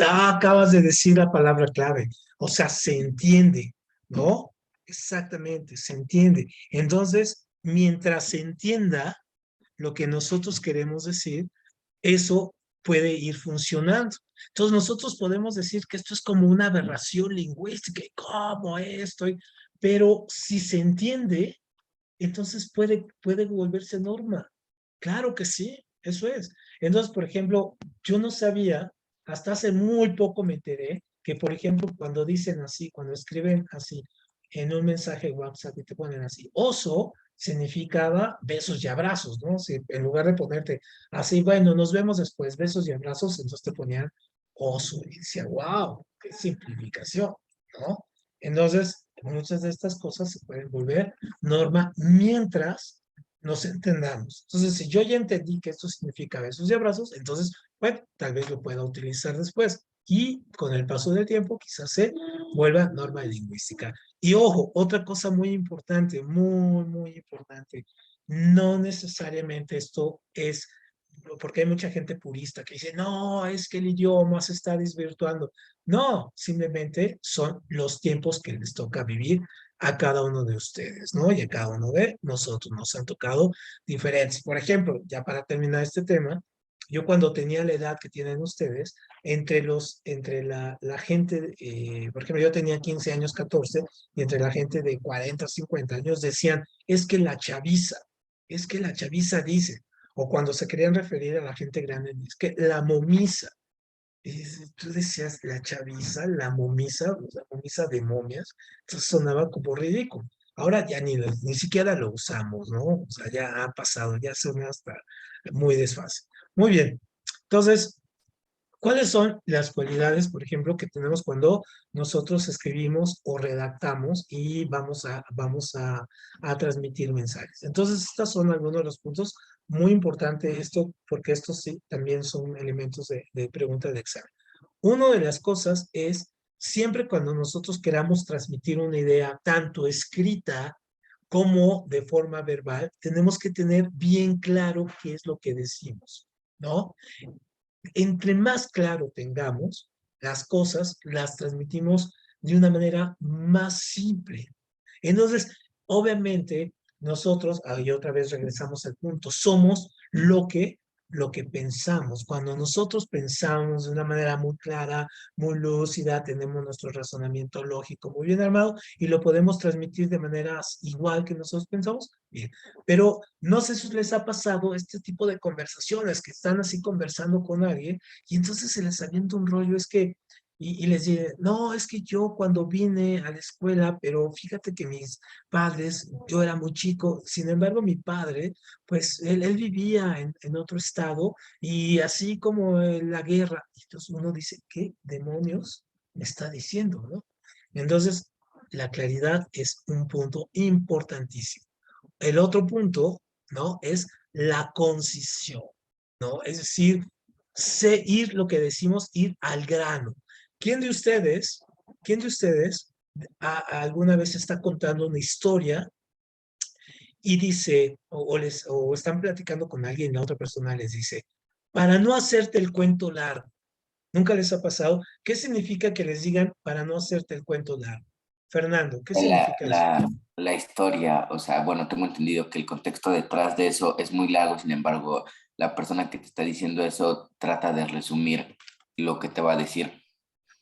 Acabas de decir la palabra clave. O sea, se entiende, ¿no? Exactamente, se entiende. Entonces, mientras se entienda lo que nosotros queremos decir, eso puede ir funcionando. Entonces, nosotros podemos decir que esto es como una aberración lingüística, y cómo esto, pero si se entiende, entonces puede volverse norma. Claro que sí, eso es. Entonces, por ejemplo, yo no sabía, hasta hace muy poco me enteré, que por ejemplo, cuando dicen así, cuando escriben así en un mensaje WhatsApp y te ponen así, oso significaba besos y abrazos, ¿no? Si en lugar de ponerte así, bueno, nos vemos después, besos y abrazos, entonces te ponían oso y decía, wow, qué simplificación, ¿no? Entonces, muchas de estas cosas se pueden volver norma mientras nos entendamos. Entonces, si yo ya entendí que esto significa besos y abrazos, entonces, bueno, tal vez lo pueda utilizar después. Y con el paso del tiempo, quizás se vuelva norma lingüística. Y ojo, otra cosa muy importante, muy importante. No necesariamente esto es, porque hay mucha gente purista que dice, no, es que el idioma se está desvirtuando. No, simplemente son los tiempos que les toca vivir a cada uno de ustedes, ¿no? Y a cada uno de nosotros nos han tocado diferentes. Por ejemplo, ya para terminar este tema, yo cuando tenía la edad que tienen ustedes, entre la gente, por ejemplo, yo tenía 15 años, 14, y entre la gente de 40, 50 años decían, es que la chaviza dice, o cuando se querían referir a la gente grande, es que la momisa, tú decías la momisa de momias, entonces sonaba como ridículo. Ahora ya ni siquiera lo usamos, ¿no? O sea, ya ha pasado, ya suena hasta muy desfase. Muy bien. Entonces, ¿cuáles son las cualidades, por ejemplo, que tenemos cuando nosotros escribimos o redactamos y vamos a transmitir mensajes? Entonces, estos son algunos de los puntos muy importantes, esto, porque estos sí también son elementos de pregunta de examen. Una de las cosas es, siempre cuando nosotros queramos transmitir una idea, tanto escrita como de forma verbal, tenemos que tener bien claro qué es lo que decimos, ¿no? Entre más claro tengamos las cosas, las transmitimos de una manera más simple. Entonces, obviamente, nosotros, y otra vez regresamos al punto, somos lo que pensamos. Cuando nosotros pensamos de una manera muy clara, muy lúcida, tenemos nuestro razonamiento lógico muy bien armado y lo podemos transmitir de manera igual que nosotros pensamos, bien. Pero no sé si les ha pasado este tipo de conversaciones que están así conversando con alguien y entonces se les avienta un rollo, es que y les dice, no, es que yo cuando vine a la escuela, pero fíjate que mis padres, yo era muy chico, sin embargo mi padre, pues él vivía en otro estado y así como en la guerra, entonces uno dice, ¿qué demonios me está diciendo, no? Entonces, la claridad es un punto importantísimo. El otro punto, ¿no? Es la concisión, ¿no? Es decir, ir lo que decimos, ir al grano. ¿Quién de ustedes, quién de ustedes alguna vez está contando una historia y dice, o están platicando con alguien y la otra persona les dice, para no hacerte el cuento largo? ¿Nunca les ha pasado? ¿Qué significa que les digan para no hacerte el cuento largo? Fernando, ¿qué La, significa eso? la, la historia, o sea, bueno, tengo entendido que el contexto detrás de eso es muy largo, sin embargo, la persona que te está diciendo eso trata de resumir lo que te va a decir.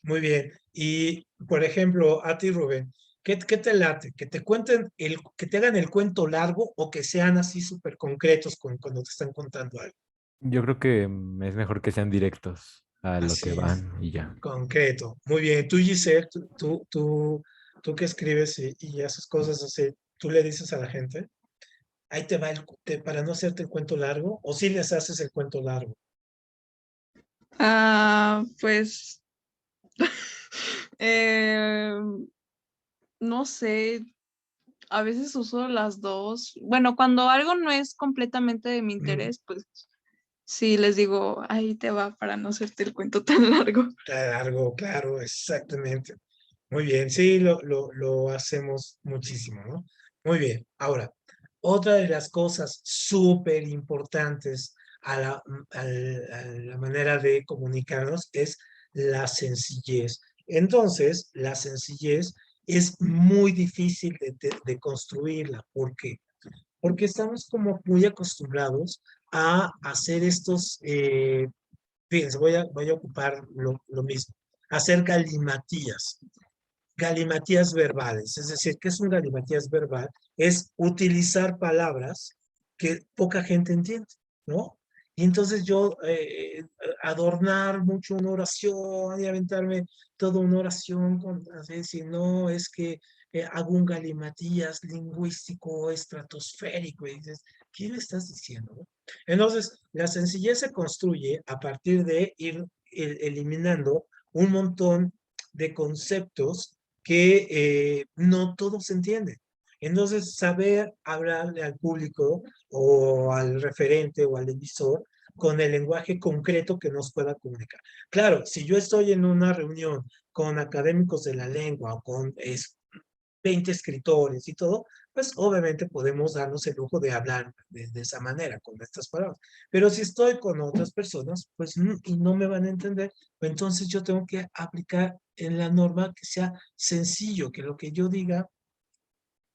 Muy bien. Y, por ejemplo, a ti, Rubén, ¿qué te late? ¿Que te cuenten, que te hagan el cuento largo o que sean así súper concretos cuando te están contando algo? Yo creo que es mejor que sean directos a lo que Así es, van y ya. concreto. Muy bien. Tú, Giselle, tú que escribes y haces cosas así, ¿tú le dices a la gente, ahí te va para no hacerte el cuento largo? ¿O si les haces el cuento largo? Pues, eh, no sé, a veces uso las dos. Bueno, cuando algo no es completamente de mi Mm, interés, pues sí les digo, ahí te va para no hacerte el cuento tan largo. largo, claro, exactamente. Muy bien, sí, lo hacemos muchísimo, ¿no? Muy bien. Ahora, Otra de las cosas súper importantes a la manera de comunicarnos es la sencillez. Entonces, la sencillez es muy difícil de construirla. ¿Por qué? Porque estamos como muy acostumbrados a hacer estos, fíjense, voy a ocupar lo mismo, hacer galimatías. Galimatías verbales, es decir, ¿qué es un galimatías verbal? Es utilizar palabras que poca gente entiende, ¿no? Y entonces yo adornar mucho una oración y aventarme toda una oración con así decir, no, es que hago un galimatías lingüístico estratosférico y dices, ¿qué me estás diciendo? ¿No? Entonces, la sencillez se construye a partir de ir eliminando un montón de conceptos que no todos entienden. Entonces, saber hablarle al público o al referente o al emisor con el lenguaje concreto que nos pueda comunicar. Claro, si yo estoy en una reunión con académicos de la lengua o con 20 escritores y todo, pues obviamente podemos darnos el lujo de hablar de esa manera, con estas palabras. Pero si estoy con otras personas, pues y no me van a entender, pues entonces yo tengo que aplicar en la norma que sea sencillo, que lo que yo diga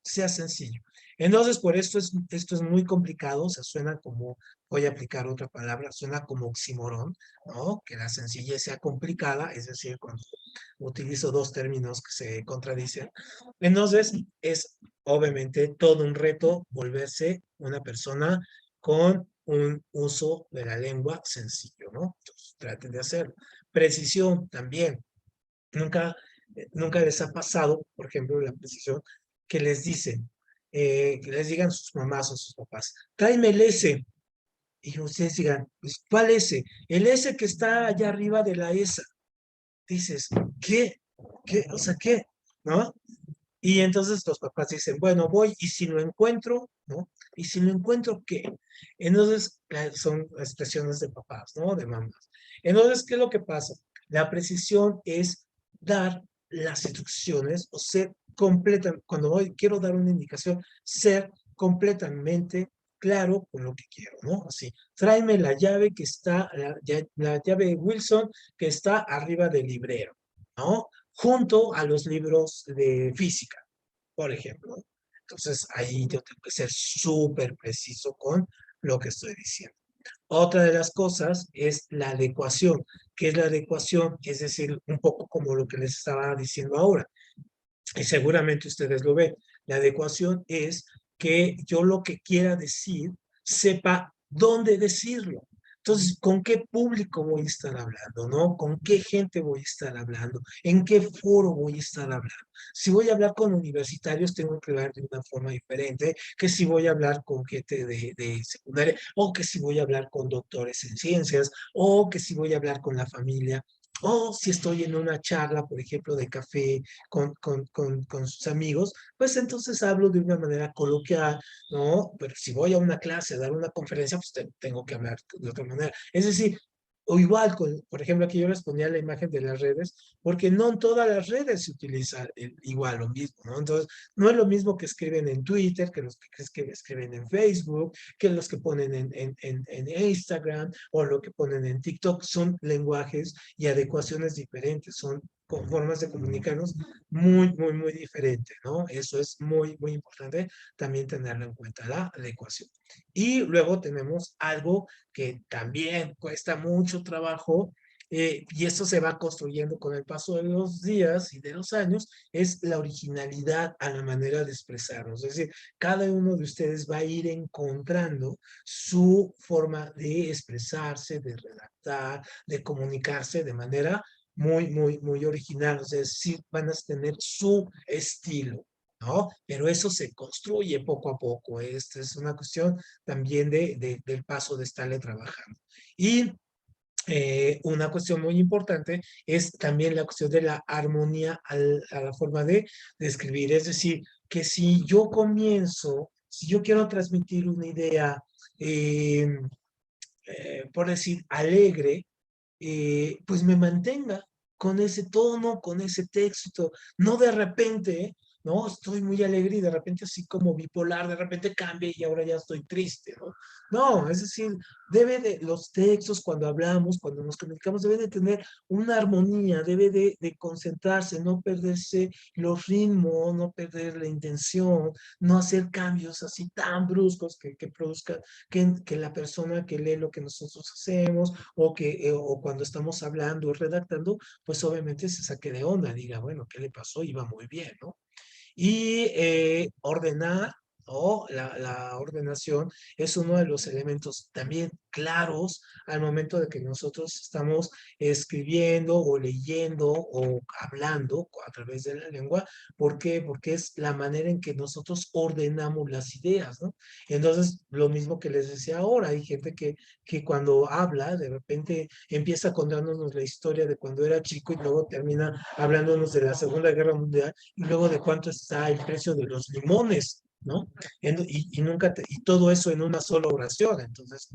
sea sencillo. Entonces, por esto es muy complicado, o sea, suena como, voy a aplicar otra palabra, suena como oxímoron, ¿no? Que la sencillez sea complicada, es decir, cuando utilizo dos términos que se contradicen. Entonces, es obviamente todo un reto volverse una persona con un uso de la lengua sencillo, ¿no? Entonces, traten de hacerlo. Precisión también. Nunca les ha pasado, por ejemplo, la precisión, que les dicen, que les digan sus mamás o sus papás, tráeme el S. Y ustedes digan, pues, ¿cuál S? El S que está allá arriba de la ESA. Dices, ¿qué? ¿Qué? O sea, ¿qué? ¿No? Y entonces los papás dicen, bueno, voy y si lo encuentro, ¿no? Y si lo encuentro, ¿qué? Entonces son expresiones de papás, ¿no? De mamás. Entonces, ¿qué es lo que pasa? La precisión es dar las instrucciones o ser completa, cuando quiero dar una indicación, ser completamente claro con lo que quiero, ¿no? Así, tráeme la llave que está, la llave Wilson que está arriba del librero, ¿no? Junto a los libros de física, por ejemplo. Entonces, ahí yo tengo que ser súper preciso con lo que estoy diciendo. Otra de las cosas es la adecuación. ¿Qué es la adecuación? Es decir, un poco como lo que les estaba diciendo ahora. Y seguramente ustedes lo ven. La adecuación es que yo lo que quiera decir, sepa dónde decirlo. Entonces, ¿con qué público voy a estar hablando, no? ¿Con qué gente voy a estar hablando? ¿En qué foro voy a estar hablando? Si voy a hablar con universitarios, tengo que hablar de una forma diferente que si voy a hablar con gente de secundaria, o que si voy a hablar con doctores en ciencias, o que si voy a hablar con la familia, o si estoy en una charla, por ejemplo, de café con sus amigos, pues entonces hablo de una manera coloquial, ¿no? Pero si voy a una clase, a dar una conferencia, pues tengo que hablar de otra manera. Es decir, o igual, por ejemplo, aquí yo les ponía la imagen de las redes, porque no en todas las redes se utiliza igual lo mismo, ¿no? Entonces, no es lo mismo que escriben en Twitter, que los que escriben en Facebook, que los que ponen en Instagram, o lo que ponen en TikTok. Son lenguajes y adecuaciones diferentes, son con formas de comunicarnos muy diferentes, ¿no? Eso es muy importante también tenerlo en cuenta, la adecuación. Y luego tenemos algo que también cuesta mucho trabajo, y esto se va construyendo con el paso de los días y de los años, es la originalidad a la manera de expresarnos. Es decir, cada uno de ustedes va a ir encontrando su forma de expresarse, de redactar, de comunicarse de manera muy original. O sea, sí van a tener su estilo, ¿no? Pero eso se construye poco a poco. Esta es una cuestión también del paso de estarle trabajando. Y una cuestión muy importante es también la cuestión de la armonía a la forma de escribir. Es decir, que si yo comienzo, si yo quiero transmitir una idea, por decir, alegre, pues me mantenga con ese tono, con ese texto, no de repente ¿no? Estoy muy alegre y de repente así como bipolar, de repente cambia y ahora ya estoy triste, ¿no? No, es decir, los textos cuando hablamos, cuando nos comunicamos, deben de tener una armonía, debe de concentrarse, no perderse los ritmos, no perder la intención, no hacer cambios así tan bruscos que produzcan que la persona que lee lo que nosotros hacemos o cuando estamos hablando o redactando, pues obviamente se saque de onda, diga, bueno, ¿qué le pasó? Iba muy bien, ¿no? Y ordenar, o la ordenación es uno de los elementos también claros al momento de que nosotros estamos escribiendo o leyendo o hablando a través de la lengua. ¿Por qué? Porque es la manera en que nosotros ordenamos las ideas, ¿no? Entonces, lo mismo que les decía ahora, hay gente que cuando habla, de repente empieza contándonos la historia de cuando era chico y luego termina hablándonos de la Segunda Guerra Mundial y luego de cuánto está el precio de los limones, ¿no? Y todo eso en una sola oración, entonces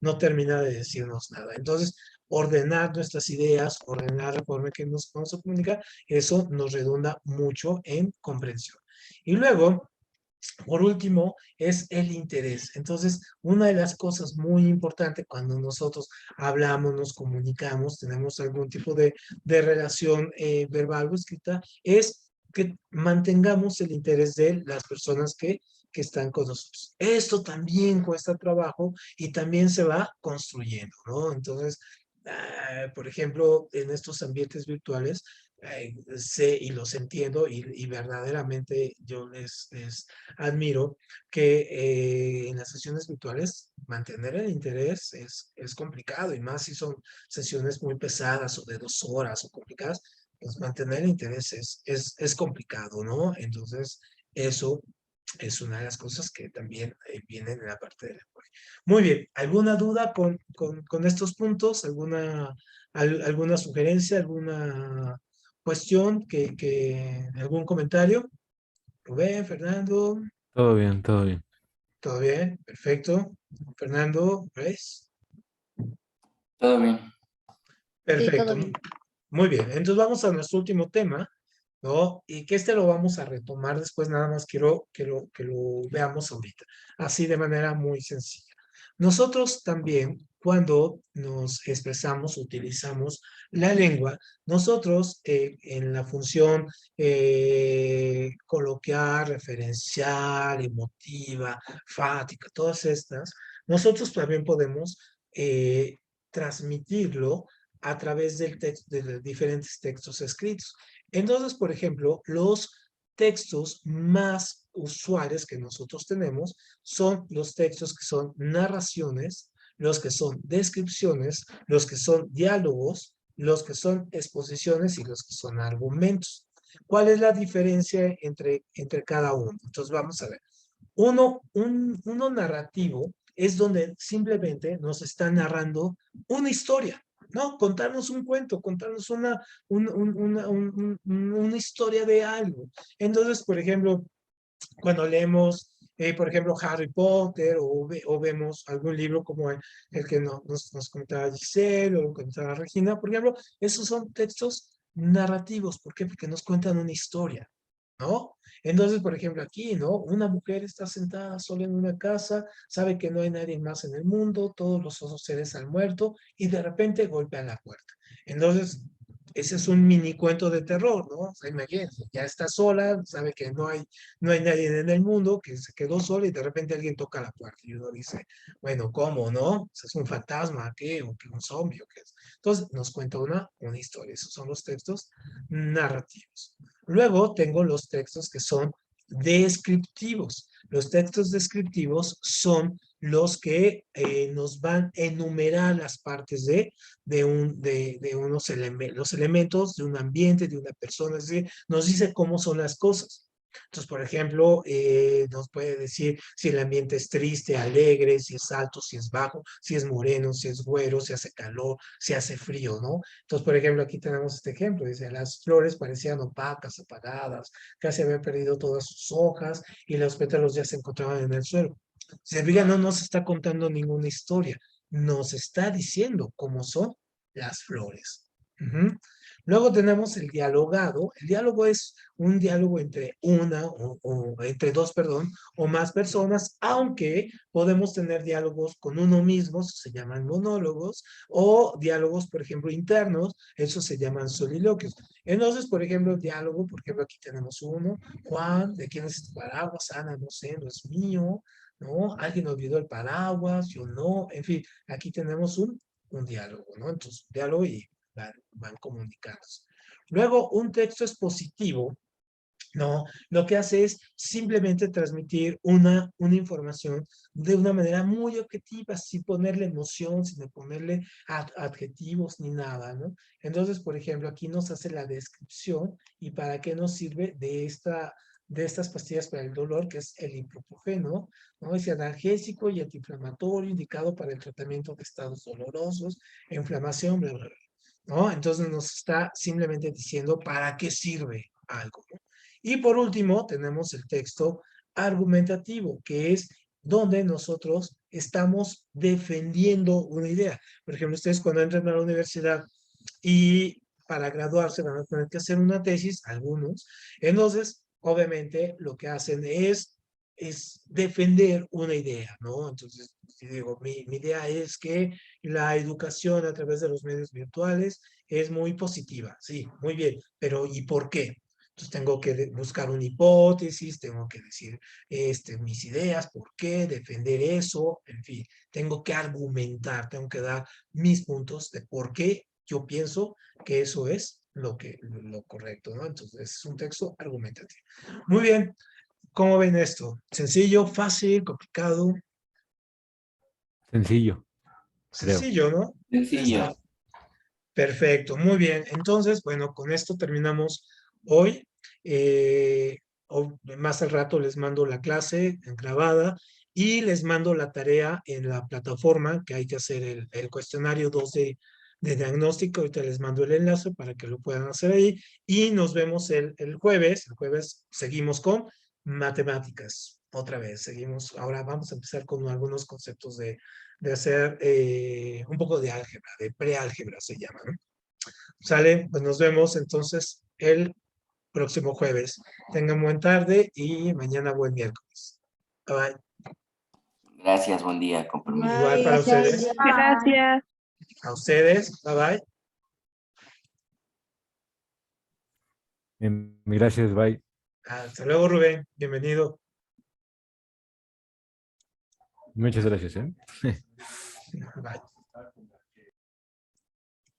no termina de decirnos nada. Entonces, ordenar nuestras ideas, ordenar la forma en que nos vamos a comunicar, eso nos redunda mucho en comprensión. Y luego, por último, es el interés. Entonces, una de las cosas muy importantes cuando nosotros hablamos, nos comunicamos, tenemos algún tipo de relación verbal o escrita, es que mantengamos el interés de las personas que están con nosotros. Esto también cuesta trabajo y también se va construyendo, ¿no? Entonces, por ejemplo, en estos ambientes virtuales, sé y los entiendo y verdaderamente yo les admiro que en las sesiones virtuales mantener el interés es complicado y más si son sesiones muy pesadas o de 2 horas o complicadas, pues mantener el interés es complicado, ¿no? Entonces, eso es una de las cosas que también vienen en la parte del lenguaje. Muy bien, ¿alguna duda con estos puntos? ¿Alguna sugerencia? ¿Alguna cuestión? ¿Algún comentario? Rubén, Fernando, Todo bien, todo bien. ¿todo bien? Perfecto. Fernando, ¿ves? Todo bien. Sí, Perfecto. todo bien. Muy bien, entonces vamos a nuestro último tema, ¿no? Y que lo vamos a retomar después, nada más quiero que lo veamos ahorita, así de manera muy sencilla. Nosotros también, cuando nos expresamos, utilizamos la lengua, nosotros en la función coloquial, referencial, emotiva, fática, todas estas, nosotros también podemos transmitirlo a través de diferentes textos escritos. Entonces, por ejemplo, los textos más usuales que nosotros tenemos son los textos que son narraciones, los que son descripciones, los que son diálogos, los que son exposiciones y los que son argumentos. ¿Cuál es la diferencia entre cada uno? Entonces vamos a ver. Uno narrativo es donde simplemente nos está narrando una historia, ¿no? Contarnos un cuento, contarnos una historia de algo. Entonces, por ejemplo, cuando leemos, por ejemplo, Harry Potter o vemos algún libro como el que nos comentaba Giselle o lo que comentaba Regina, por ejemplo, esos son textos narrativos. ¿Por qué? Porque nos cuentan una historia, ¿no? Entonces, por ejemplo, aquí, ¿no? Una mujer está sentada sola en una casa, sabe que no hay nadie más en el mundo, todos los otros seres han muerto y de repente golpean la puerta. Entonces, ese es un mini cuento de terror, ¿no? O sea, imagínense, ya está sola, sabe que no hay nadie en el mundo, que se quedó sola y de repente alguien toca la puerta y uno dice, bueno, ¿cómo, no? ¿Es un fantasma, qué? ¿O qué? ¿Un zombie o qué es? Entonces, nos cuenta una historia. Esos son los textos narrativos. Luego tengo los textos que son descriptivos. Los textos descriptivos son los que nos van a enumerar las partes de los elementos de un ambiente, de una persona, es decir, nos dice cómo son las cosas. Entonces, por ejemplo, nos puede decir si el ambiente es triste, alegre, si es alto, si es bajo, si es moreno, si es güero, si hace calor, si hace frío, ¿no? Entonces, por ejemplo, aquí tenemos este ejemplo, dice, las flores parecían opacas, apagadas, casi habían perdido todas sus hojas y los pétalos ya se encontraban en el suelo. Serviga no nos está contando ninguna historia, nos está diciendo cómo son las flores. Luego tenemos el dialogado. El diálogo es un diálogo entre una o entre dos, perdón, o más personas, aunque podemos tener diálogos con uno mismo, eso se llaman monólogos, o diálogos, por ejemplo, internos, eso se llaman soliloquios. Entonces, por ejemplo, el diálogo, por ejemplo, aquí tenemos uno, Juan, ¿de quién es este paraguas? Ana, no sé, no es mío, ¿no? Alguien olvidó el paraguas, yo no, en fin, aquí tenemos un diálogo, ¿no? Entonces, diálogo y van comunicándose. Luego, un texto expositivo, ¿no? Lo que hace es simplemente transmitir una información de una manera muy objetiva, sin ponerle emoción, sin ponerle adjetivos ni nada, ¿no? Entonces, por ejemplo, aquí nos hace la descripción y para qué nos sirve de estas pastillas para el dolor, que es el ibuprofeno, ¿no? Es analgésico y antiinflamatorio indicado para el tratamiento de estados dolorosos, inflamación, bla, bla, bla, ¿no? Entonces nos está simplemente diciendo para qué sirve algo, ¿no? Y por último, tenemos el texto argumentativo, que es donde nosotros estamos defendiendo una idea. Por ejemplo, ustedes cuando entran a la universidad y para graduarse van a tener que hacer una tesis, algunos. Entonces, obviamente, lo que hacen es defender una idea, ¿no? Entonces, si digo, mi idea es que la educación a través de los medios virtuales es muy positiva, sí, muy bien, pero ¿y por qué? Entonces tengo que buscar una hipótesis, tengo que decir mis ideas, por qué, defender eso, en fin, tengo que argumentar, tengo que dar mis puntos de por qué yo pienso que eso es lo correcto, ¿no? Entonces es un texto argumentativo. Muy bien, ¿cómo ven esto? ¿Sencillo, fácil, complicado? Sencillo, creo. Sencillo, ¿no? Sencillo. Está perfecto, muy bien. Entonces, bueno, con esto terminamos hoy. Más al rato les mando la clase grabada y les mando la tarea en la plataforma que hay que hacer el cuestionario 2 de diagnóstico. Ahorita les mando el enlace para que lo puedan hacer ahí y nos vemos el jueves. El jueves seguimos con matemáticas. Otra vez, seguimos. Ahora vamos a empezar con algunos conceptos de hacer un poco de álgebra, de preálgebra se llama, ¿no? Sale, pues nos vemos entonces el próximo jueves. Tengan buen tarde y mañana buen miércoles. Bye bye. Gracias, buen día, con permiso. Igual para ustedes. Gracias. A ustedes. Bye bye. Gracias, bye. Hasta luego, Rubén. Bienvenido. Muchas gracias, ¿eh? Bye.